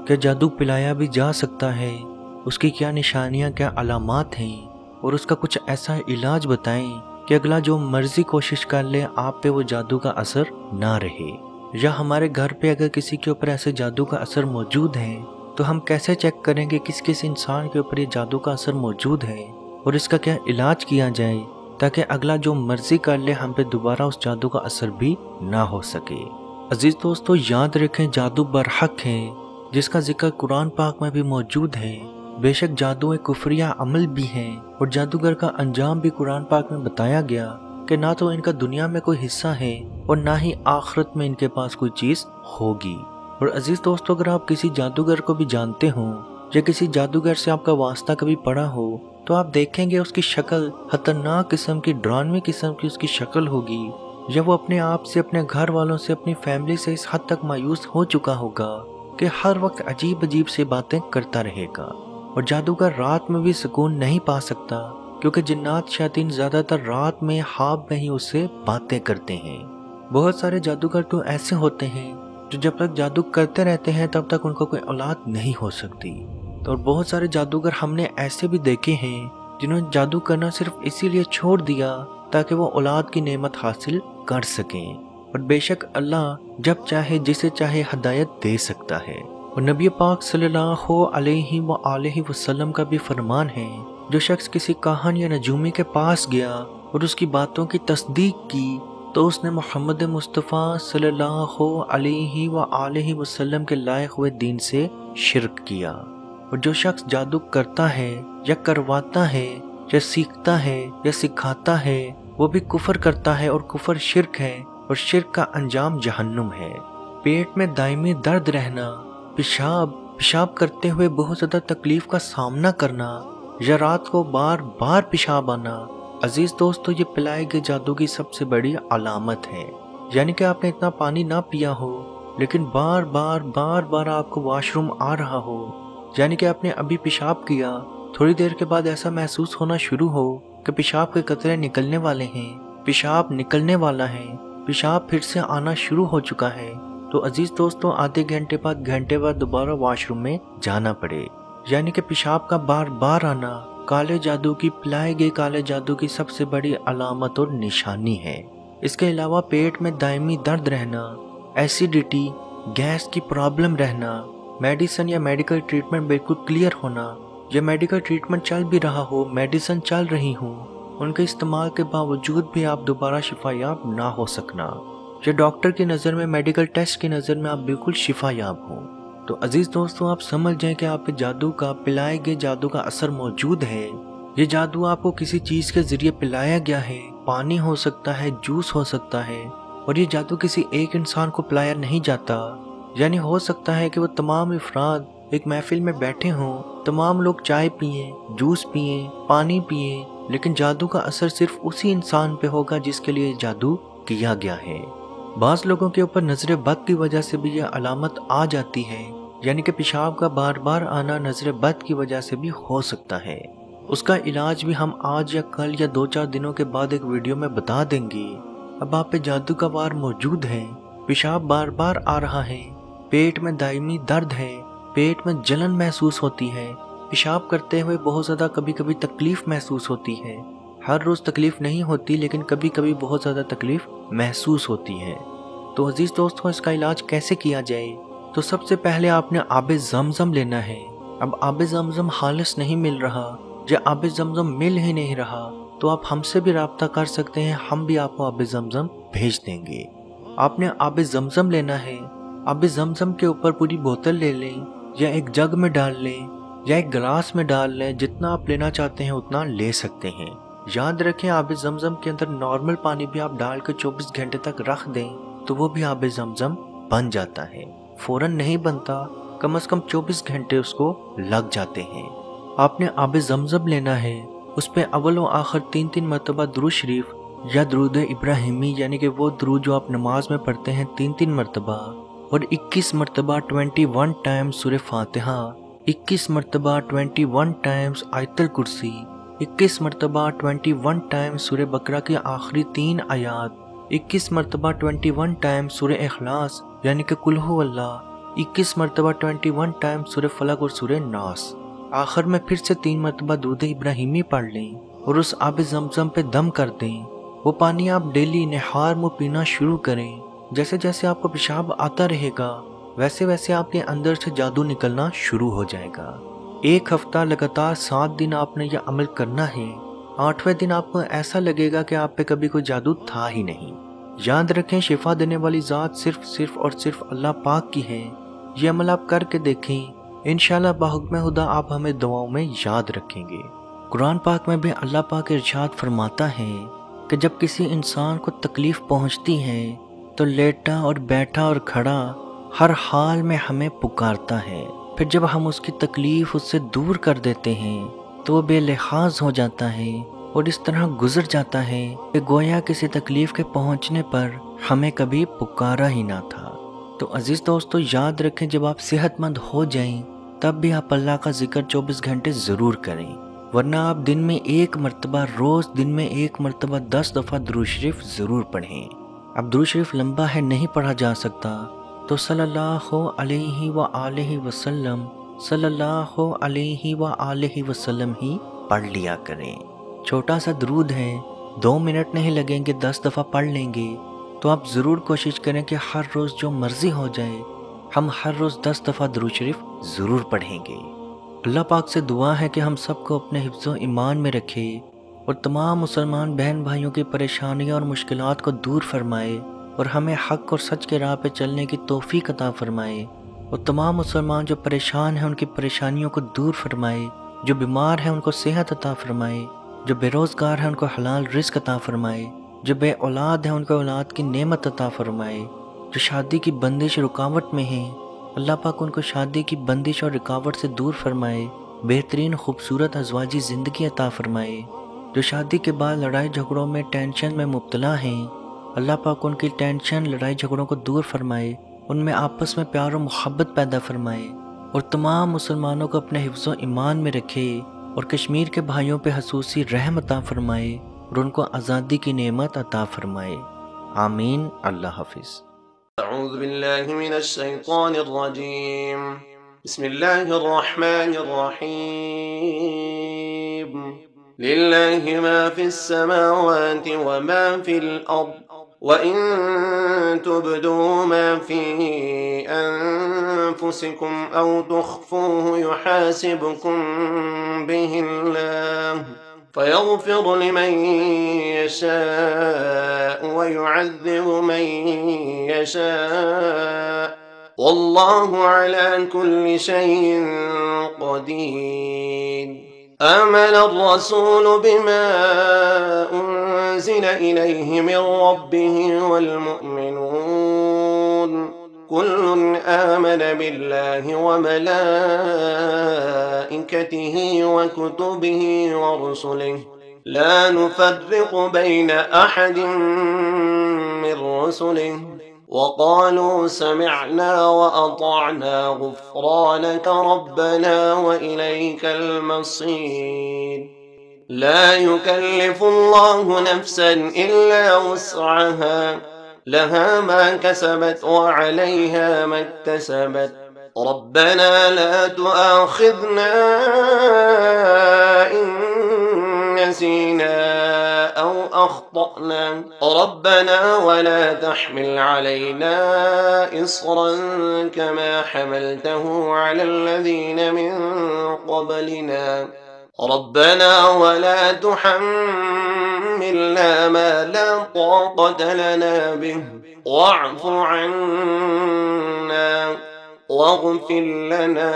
क्या जादू पिलाया भी जा सकता है? उसकी क्या निशानियां, क्या अलामात हैं? और उसका कुछ ऐसा इलाज बताएं कि अगला जो मर्जी कोशिश कर ले आप पे वो जादू का असर ना रहे। या हमारे घर पे अगर किसी के ऊपर ऐसे जादू का असर मौजूद है तो हम कैसे चेक करेंगे किस किस इंसान के ऊपर ये जादू का असर मौजूद है और इसका क्या इलाज किया जाए ताकि अगला जो मर्जी कर ले हम पे दोबारा उस जादू का असर भी ना हो सके। अजीज दोस्तों, याद रखें जादू बरहक है जिसका जिक्र कुरान पाक में भी मौजूद है। बेशक जादू एक कुफरिया अमल भी है और जादूगर का अंजाम भी कुरान पाक में बताया गया कि ना तो इनका दुनिया में कोई हिस्सा है और ना ही आखिरत में इनके पास कोई चीज होगी। और अजीज दोस्तों, अगर आप किसी जादूगर को भी जानते हो या किसी जादूगर से आपका वास्ता कभी पड़ा हो तो आप देखेंगे उसकी शक्ल खतरनाक किस्म की, डरावनी किस्म की उसकी शक्ल होगी। या वो अपने आप से, अपने घर वालों से, अपनी फैमिली से इस हद तक मायूस हो चुका होगा कि हर वक्त अजीब अजीब से बातें करता रहेगा। और जादूगर रात में भी सुकून नहीं पा सकता क्योंकि जिन्नात शैतान ज्यादातर रात में ख्वाब में ही उससे बातें करते हैं। बहुत सारे जादूगर तो ऐसे होते हैं जो जब तक जादू करते रहते हैं तब तक उनको कोई औलाद नहीं हो सकती। तो बहुत सारे जादूगर हमने ऐसे भी देखे हैं जिन्होंने जादू करना सिर्फ इसीलिए छोड़ दिया ताकि वो औलाद की नेमत हासिल कर सकें। और बेशक अल्लाह जब चाहे जिसे चाहे हिदायत दे सकता है। और नबी पाक सल्लल्लाहु अलैहि वसल्लम का भी फरमान है, जो शख्स किसी काहन या नजूमी के पास गया और उसकी बातों की तस्दीक की तो उसने मोहम्मद मुस्तफ़ा सल्लल्लाहु अलैहि वसल्लम के लाए हुए दीन से शिरक किया। और जो शख्स जादू करता है या करवाता है या सीखता है या सिखाता है वो भी कुफर करता है और कुफर शिरक है और शिरक का अंजाम जहन्नुम है। पेट में दायमी दर्द रहना, पेशाब करते हुए बहुत ज़्यादा तकलीफ का सामना करना या रात को बार बार पेशाब आना, अजीज दोस्तों ये पिलाए गए जादू की सबसे बड़ी अलामत है। यानी कि आपने इतना पानी ना पिया हो लेकिन बार बार आपको वॉशरूम आ रहा हो, यानी कि आपने अभी पेशाब किया, थोड़ी देर के बाद ऐसा महसूस होना शुरू हो कि पेशाब के कतरे निकलने वाले हैं, पेशाब निकलने वाला है, पेशाब फिर से आना शुरू हो चुका है, तो अजीज दोस्तों आधे घंटे बाद दोबारा वॉशरूम में जाना पड़े। यानी कि पेशाब का बार बार आना काले जादू की, पिलाए गए काले जादू की सबसे बड़ी अलामत और निशानी है। इसके अलावा पेट में दायमी दर्द रहना, एसिडिटी, गैस की प्रॉब्लम रहना, मेडिसिन या मेडिकल ट्रीटमेंट बिल्कुल क्लियर होना, या मेडिकल ट्रीटमेंट चल भी रहा हो, मेडिसिन चल रही हो, उनके इस्तेमाल के बावजूद भी आप दोबारा शिफायाब ना हो सकना, या डॉक्टर की नज़र में, मेडिकल टेस्ट की नज़र में आप बिल्कुल शिफायाब हो। तो अजीज दोस्तों आप समझ जाएं कि आप पे जादू का, पिलाए गए जादू का असर मौजूद है। ये जादू आपको किसी चीज़ के जरिए पिलाया गया है, पानी हो सकता है, जूस हो सकता है, और ये जादू किसी एक इंसान को पिलाया नहीं जाता। यानी हो सकता है कि वो तमाम अफराद एक महफिल में बैठे हों, तमाम लोग चाय पिए, जूस पिए, पानी पिए, लेकिन जादू का असर सिर्फ उसी इंसान पे होगा जिसके लिए जादू किया गया है। बाज़ लोगों के ऊपर नजर बद की वजह से भी यह अलामत आ जाती है, यानी कि पेशाब का बार बार आना नजर बद की वजह से भी हो सकता है। उसका इलाज भी हम आज या कल या 2-4 दिनों के बाद एक वीडियो में बता देंगे। अब आप पे जादू का वार मौजूद है, पेशाब बार बार आ रहा है, पेट में दायमी दर्द है, पेट में जलन महसूस होती है, पेशाब करते हुए बहुत ज़्यादा कभी कभी तकलीफ महसूस होती है, हर रोज़ तकलीफ नहीं होती लेकिन कभी कभी बहुत ज़्यादा तकलीफ महसूस होती है। तो अजीज़ दोस्तों इसका इलाज कैसे किया जाए? तो सबसे पहले आपने आबे ज़मज़म लेना है। अब आबे ज़मज़म खालिस नहीं मिल रहा या आबे ज़मज़म मिल ही नहीं रहा तो आप हमसे भी रब्ता कर सकते हैं, हम भी आपको आबे ज़मज़म भेज देंगे। आपने आबे ज़मज़म लेना है। आबे ज़मज़म के ऊपर पूरी बोतल ले लें या एक जग में डाल लें या एक गिलास में डाल लें, जितना आप लेना चाहते हैं उतना ले सकते हैं। याद रखें आबे ज़मज़म के अंदर नॉर्मल पानी भी आप डाल के 24 घंटे तक रख दें तो वो भी आबे ज़मज़म बन जाता है। फौरन नहीं बनता, कम से कम 24 घंटे उसको लग जाते हैं। आपने आबे ज़मज़म लेना है, उस पर अव्वल व आखिर 3-3 मरतबा दुरूद शरीफ या दुरूद इब्राहिमी, यानी कि वो दुरूद जो आप नमाज में पढ़ते हैं 3-3 मरतबा, और 21 मरतबा 21 टाइम्स सूरह फातिहा, 21 मरतबा 21 टाइम्स आयतुल कुर्सी, 21 मरतबा 21 टाइम्स सूरह बकरा की आखिरी 3 आयात, 21 मरतबा 21 टाइम्स सूरह इखलास यानी कि कुल हु अल्लाह, 21 مرتبہ 21 ٹائم سورہ فلق اور سورہ ناس۔ آخر میں پھر سے 3 مرتبہ درود ابراہیمی پڑھ لیں اور اس آب زمزم پہ دم کر دیں۔ وہ پانی آپ ڈیلی نہار منہ پینا شروع کریں۔ جیسے جیسے آپ کو پیشاب آتا رہے گا ویسے ویسے آپ کے اندر سے جادو نکلنا شروع ہو جائے گا۔ 1 ہفتہ لگاتار 7 دن آپ نے یہ عمل کرنا ہے۔ 8ویں دن آپ کو ایسا لگے گا کہ آپ پہ کبھی کوئی جادو تھا ہی نہیں۔ یاد رکھیں شفا دینے والی ذات صرف اور صرف اللہ پاک کی ہے۔ یہ عمل آپ کر کے دیکھیں، انشاءاللہ بحکم خدا آپ ہمیں دعاؤں میں یاد رکھیں گے۔ قرآن پاک میں بھی اللہ پاک ارشاد فرماتا ہے کہ جب کسی انسان کو تکلیف پہنچتی ہے تو لیٹا اور بیٹھا اور کھڑا ہر حال میں ہمیں پکارتا ہے، پھر جب ہم اس کی تکلیف اس سے دور کر دیتے ہیں تو وہ بے لحاظ ہو جاتا ہے اور اس طرح گزر جاتا ہے کہ گویا کسی تکلیف کے پہنچنے پر ہمیں کبھی پکارا ہی نہ تھا۔ تو عزیز دوستو یاد رکھیں جب آپ صحت مند ہو جائیں تب بھی آپ اللہ کا ذکر 24 گھنٹے ضرور کریں، ورنہ آپ دن میں 1 مرتبہ روز دن میں 1 مرتبہ 10 دفعہ درود شریف ضرور پڑھیں۔ اب درود شریف لمبا ہے نہیں پڑھا جا سکتا تو صلی اللہ علیہ وآلہ وسلم صلی اللہ علیہ وآلہ وسلم ہی پڑھ لیا کریں۔ چھوٹا سا درود ہے، 2 منٹ نہیں لگیں گے، 10 دفعہ پڑھ لیں گے تو آپ ضرور کوشش کریں کہ ہر روز جو مرضی ہو جائے ہم ہر روز 10 دفعہ درود شریف ضرور پڑھیں گے۔ اللہ پاک سے دعا ہے کہ ہم سب کو اپنے حفظ و ایمان میں رکھے اور تمام مسلمان بہن بھائیوں کی پریشانیاں اور مشکلات کو دور فرمائے اور ہمیں حق اور سچ کے راہ پہ چلنے کی توفیق عطا فرمائے، اور تمام مسلمان جو پریشان ہیں ان کی پریشانیوں کو دور فرمائے، جو بیمار ہیں ان کو صحت عطا فرمائے، جو بے روزگار ہیں ان کو حلال رزق عطا فرمائے، جو بے اولاد ہیں ان کو اولاد کی نعمت عطا فرمائے، جو شادی کی بندش رکاوٹ میں ہیں اللہ پاک ان کو شادی کی بندش اور رکاوٹ سے دور فرمائے، بہترین خوبصورت ازواجی زندگی عطا فرمائے، جو شادی کے بعد لڑائی جھگڑوں میں ٹینشن میں مبتلا ہیں اللہ پاک ان کی ٹینشن لڑائی جھگڑوں کو دور فرمائے، ان میں آپس میں پیار و محبت پیدا فرمائے، اور تمام مسلمانوں کو اپنے حفظ و ایمان میں رکھے اور کشمیر کے بھائیوں پہ خصوصی رحم عطا فرمائے اور ان کو آزادی کی نعمت عطا فرمائے۔ آمین۔ اللہ حافظ۔ اعوذ باللہ من الشیطان الرجیم، بسم اللہ الرحمن الرحیم، للہ ما فی السماوات وما فی الارض وَإِن تُبْدُوا مَا فِي أَنفُسِكُمْ أَوْ تُخْفُوهُ يُحَاسِبْكُم بِهِ اللَّهُ فَيَغْفِرُ لِمَن يَشَاءُ وَيُعَذِّبُ مَن يَشَاءُ وَاللَّهُ عَلَى كُلِّ شَيْءٍ قَدِيرٌ۔ آمن الرسول بما أنزل إليه من ربه والمؤمنون كل آمن بالله وملائكته وكتبه ورسله لا نفرق بين أحد من رسله وقالوا سمعنا وأطعنا غفرانك ربنا وإليك المصير۔ لا يكلف الله نفسا إلا وسعها، لها ما كسبت وعليها ما اكتسبت، ربنا لا تؤاخذنا إن نسينا أو أخطأنا، ربنا ولا تحمل علينا إصرا كما حملته على الذين من قبلنا، ربنا ولا تحملنا ما لا طاقة لنا به، واعف عنا واغفر لنا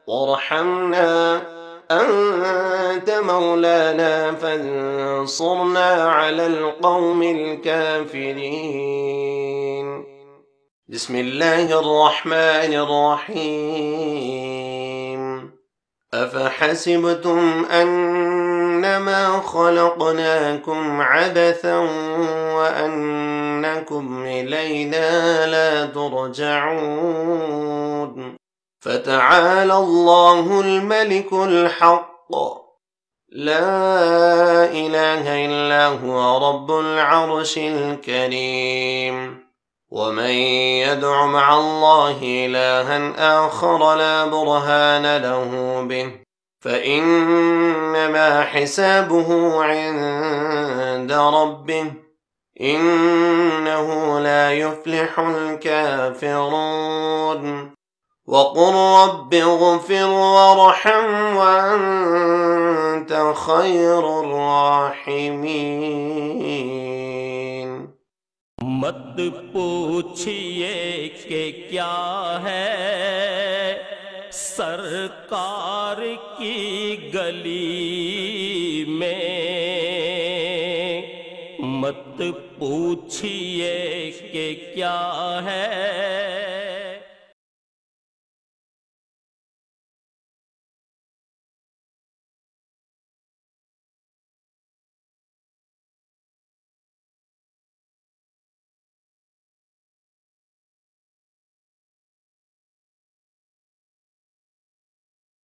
وارحمنا أنت مولانا فانصرنا على القوم الكافرين۔ بسم الله الرحمن الرحيم، أفحسبتم أنما خلقناكم عبثا وأنكم إلينا لا ترجعون، فتعالى الله الملك الحق، لا إله إلا هو رب العرش الكريم، ومن يدع مع الله إلها آخر لا برهان له به فإنما حسابه عند ربه إنه لا يفلح الكافرون وقل رب اغفر وارحم وأنت خير الراحمين. مت پوچھئے کہ کیا ہے سرکار کی گلی میں، مت پوچھئے کہ کیا ہے